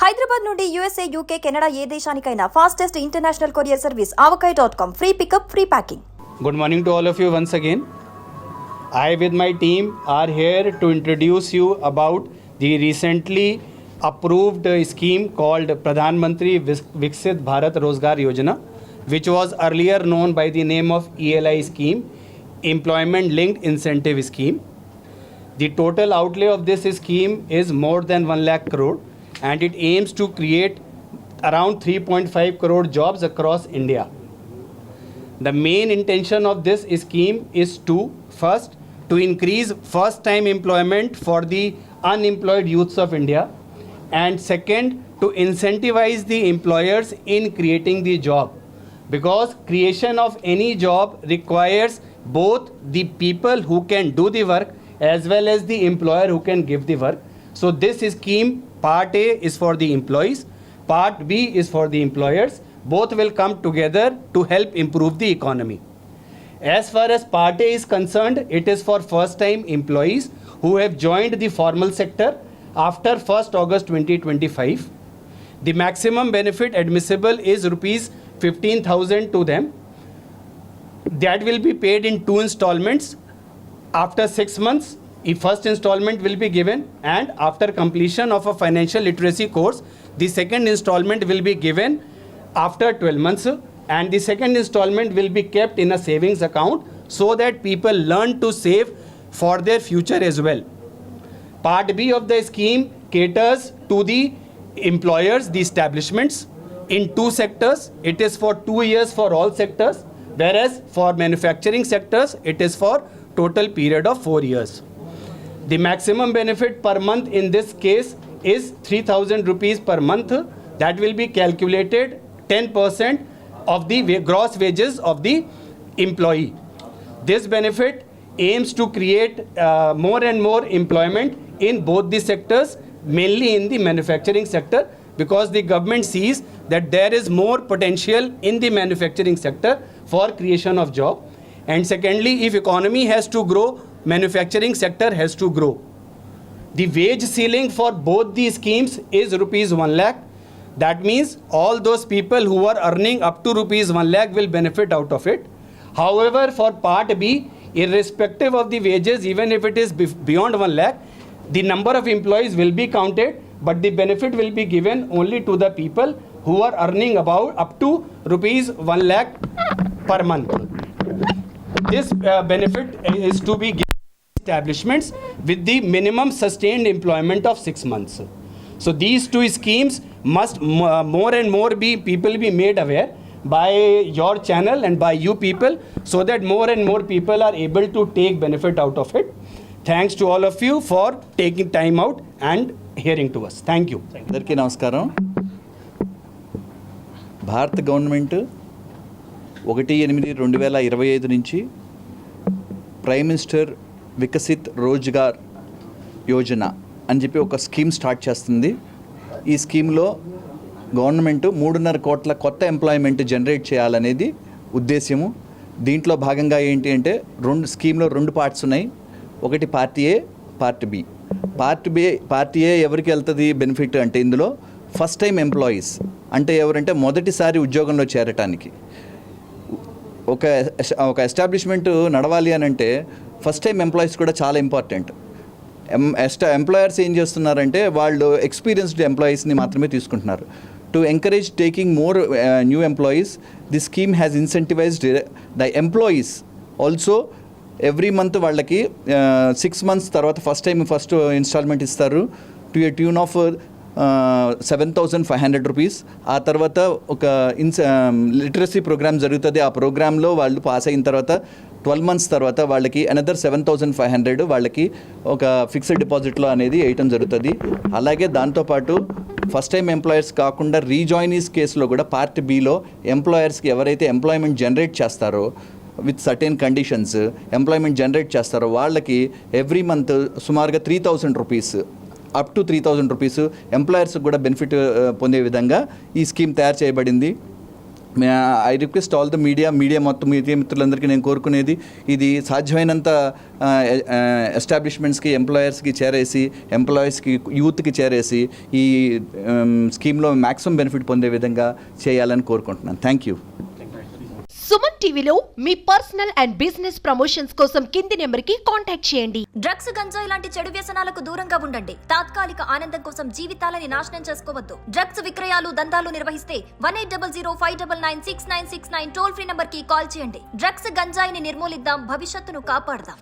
హైదరాబాద్ నుండి USA, UK, Canada ఏ దేశానికైనా fastest international courier service avakai.com. Free pickup, free packing. Good morning to all of you once again. I with my team are here to introduce you about the recently approved scheme called Pradhan Mantri Viksit Bharat Rozgar Yojana, which was earlier known by the name of ELI scheme, Employment Linked Incentive Scheme. The total outlay of this scheme is more than 1 lakh crore and it aims to create around 3.5 crore jobs across India. The main intention of this scheme is first, to increase first-time employment for the unemployed youths of India, and second, to incentivize the employers in creating the job, because creation of any job requires both the people who can do the work as well as the employer who can give the work. So this scheme, part A is for the employees, part B is for the employers. Both will come together to help improve the economy. As far as part A is concerned, it is for first-time employees who have joined the formal sector after 1st August 2025. The maximum benefit admissible is rupees 15,000 to them. That will be paid in 2 installments. After 6 months, the first installment will be given, and after completion of a financial literacy course, the second installment will be given after 12 months, and the second installment will be kept in a savings account so that people learn to save for their future as well. Part B of the scheme caters to the employers, the establishments, in 2 sectors. It is for 2 years for all sectors, whereas for manufacturing sectors, it is for total period of 4 years. The maximum benefit per month in this case is 3,000 rupees per month. That will be calculated 10% of the gross wages of the employee. This benefit aims to create more and more employment in both the sectors, mainly in the manufacturing sector, because the government sees that there is more potential in the manufacturing sector for creation of job. And secondly, if economy has to grow, manufacturing sector has to grow. The wage ceiling for both these schemes is rupees 1 lakh. That means all those people who are earning up to rupees 1 lakh will benefit out of it. However, for part B, irrespective of the wages, even if it is beyond 1 lakh, the number of employees will be counted, but the benefit will be given only to the people who are earning about up to rupees 1 lakh per month. This benefit is to be given to establishments with the minimum sustained employment of 6 months. So these 2 schemes must more and more people be made aware by your channel and by you people, so that more and more people are able to take benefit out of it. Thanks to all of you for taking time out and hearing to us. Thank you. అందరికీ నమస్కారం. భారత government 1/8/2025 నుంచి prime minister Viksit Rozgar Yojana అని చెప్పి ఒక scheme start చేస్తుంది. ఈ స్కీమ్లో గవర్నమెంట్ 3.5 కోట్ల కొత్త ఎంప్లాయ్మెంట్ జనరేట్ చేయాలనేది ఉద్దేశ్యము. దీంట్లో భాగంగా ఏంటి అంటే స్కీమ్లో 2 పార్ట్స్ ఉన్నాయి. ఒకటి part A, part B. Part A ఎవరికి వెళ్తుంది బెనిఫిట్ అంటే, ఇందులో ఫస్ట్ టైం ఎంప్లాయీస్ అంటే ఎవరంటే మొదటిసారి ఉద్యోగంలో చేరటానికి. ఒక ఎస్టాబ్లిష్మెంట్ నడవాలి అని అంటే ఫస్ట్ టైం ఎంప్లాయీస్ కూడా చాలా ఇంపార్టెంట్. ఎంప్లాయర్స్ ఏం చేస్తున్నారంటే వాళ్ళు ఎక్స్పీరియన్స్డ్ ఎంప్లాయీస్ని మాత్రమే తీసుకుంటున్నారు. To encourage taking more new employees, the scheme has incentivised the employees also. Every month వాళ్ళకి 6 months తర్వాత ఫస్ట్ ఇన్స్టాల్మెంట్ ఇస్తారు to a tune of 7,500 rupees. ఆ తర్వాత ఒక లిటరసీ ప్రోగ్రామ్ జరుగుతుంది. ఆ ప్రోగ్రాంలో వాళ్ళు పాస్ అయిన తర్వాత 12 months తర్వాత వాళ్ళకి అనదర్ 7,500 వాళ్ళకి ఒక ఫిక్స్డ్ డిపాజిట్లో అనేది వేయటం జరుగుతుంది. అలాగే దాంతోపాటు ఫస్ట్ టైం ఎంప్లాయర్స్ కాకుండా రీజాయినీస్ కేసులో కూడా పార్ట్ బిలో ఎంప్లాయర్స్కి ఎవరైతే ఎంప్లాయ్మెంట్ జనరేట్ చేస్తారో with certain conditions employment generate చేస్తారో వాళ్ళకి ఎవ్రీ మంత్ సుమారుగా 3,000 రూపీస్ అప్ టు 3,000 రూపీస్ ఎంప్లాయర్స్కి కూడా బెనిఫిట్ పొందే విధంగా ఈ స్కీమ్ తయారు చేయబడింది. I request all the media మొత్తం మీడియా మిత్రులందరికీ నేను కోరుకునేది, ఇది సాధ్యమైనంత ఎస్టాబ్లిష్మెంట్స్కి, ఎంప్లాయర్స్కి చేరేసి, ఎంప్లాయీస్కి, యూత్కి చేరేసి ఈ స్కీమ్లో మ్యాక్సిమం బెనిఫిట్ పొందే విధంగా చేయాలని కోరుకుంటున్నాను. Thank you. సుమన్ టీవీలో మీ పర్సనల్ అండ్ బిజినెస్ ప్రమోషన్స్ కోసం కింది నెంబర్కి కాంటాక్ట్ చేయండి. డ్రగ్స్, గంజాయి లాంటి చెడు వ్యసనాలకు దూరంగా ఉండండి. తాత్కాలిక ఆనందం కోసం జీవితాలని నాశనం చేసుకోవద్దు. డ్రగ్స్ విక్రయాలు, దందాలు నిర్వహిస్తే 1800-599-6969 టోల్ ఫ్రీ నంబర్ కి కాల్ చేయండి. డ్రగ్స్, గంజాయిని నిర్మూలిద్దాం, భవిష్యత్తును కాపాడదాం.